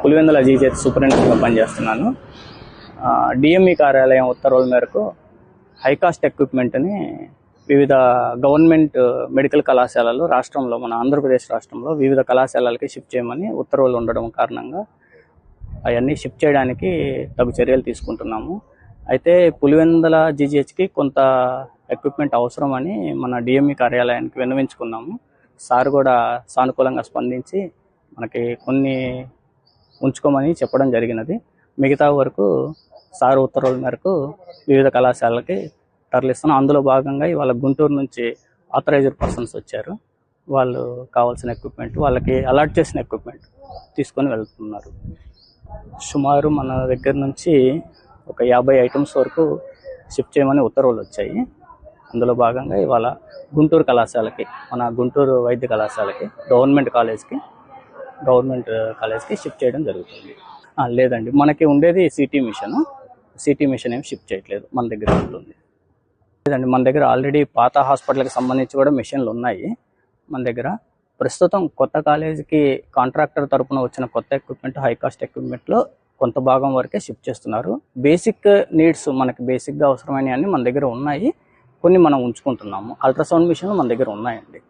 పులివెందుల జీజేత్ సూపరింటెండెంట్గా పనిచేస్తున్నాను. డిఎంఈ కార్యాలయం ఉత్తర్వుల మేరకు హైకాస్ట్ ఎక్విప్మెంట్ని వివిధ గవర్నమెంట్ మెడికల్ కళాశాలలు రాష్ట్రంలో, మన ఆంధ్రప్రదేశ్ రాష్ట్రంలో వివిధ కళాశాలలకి షిఫ్ట్ చేయమని ఉత్తర్వులు ఉండడం కారణంగా అవన్నీ షిఫ్ట్ చేయడానికి తగు చర్యలు తీసుకుంటున్నాము. అయితే పులివెందుల జీజీహెచ్కి కొంత ఎక్విప్మెంట్ అవసరం అని మన డిఎంఈ కార్యాలయానికి విన్నవించుకున్నాము. సార్ కూడా సానుకూలంగా స్పందించి మనకి కొన్ని ఉంచుకోమని చెప్పడం జరిగినది. మిగతా వరకు సార్ ఉత్తర్వుల మేరకు వివిధ కళాశాలలకి తరలిస్తున్నాం. అందులో భాగంగా ఇవాళ గుంటూరు నుంచి ఆథరైజ్డ్ పర్సన్స్ వచ్చారు. వాళ్ళు కావాల్సిన ఎక్విప్మెంట్, వాళ్ళకి అలాట్ చేసిన ఎక్విప్మెంట్ తీసుకొని వెళ్తున్నారు. సుమారు మన దగ్గర నుంచి ఒక 50 ఐటమ్స్ వరకు షిఫ్ట్ చేయమని ఉత్తర్వులు వచ్చాయి. అందులో భాగంగా ఇవాళ గుంటూరు కళాశాలకి, మన గుంటూరు వైద్య కళాశాలకి, గవర్నమెంట్ కాలేజ్కి షిఫ్ట్ చేయడం జరుగుతుంది. లేదండి, మనకి ఉండేది సిటీ మిషన్ ఏమి షిఫ్ట్ చేయట్లేదు, మన దగ్గర ఉంటుంది. లేదండి, మన దగ్గర ఆల్రెడీ పాత హాస్పిటల్కి సంబంధించి కూడా మిషన్లు ఉన్నాయి మన దగ్గర. ప్రస్తుతం కొత్త కాలేజీకి కాంట్రాక్టర్ తరపున వచ్చిన కొత్త ఎక్విప్మెంట్, హైకాస్ట్ ఎక్విప్మెంట్లో కొంత భాగం వరకే షిఫ్ట్ చేస్తున్నారు. బేసిక్ నీడ్స్, మనకి బేసిక్గా అవసరమైనవి అన్నీ మన దగ్గర ఉన్నాయి. కొన్ని మనం ఉంచుకుంటున్నాము. అల్ట్రాసౌండ్ మిషన్లు మన దగ్గర ఉన్నాయండి.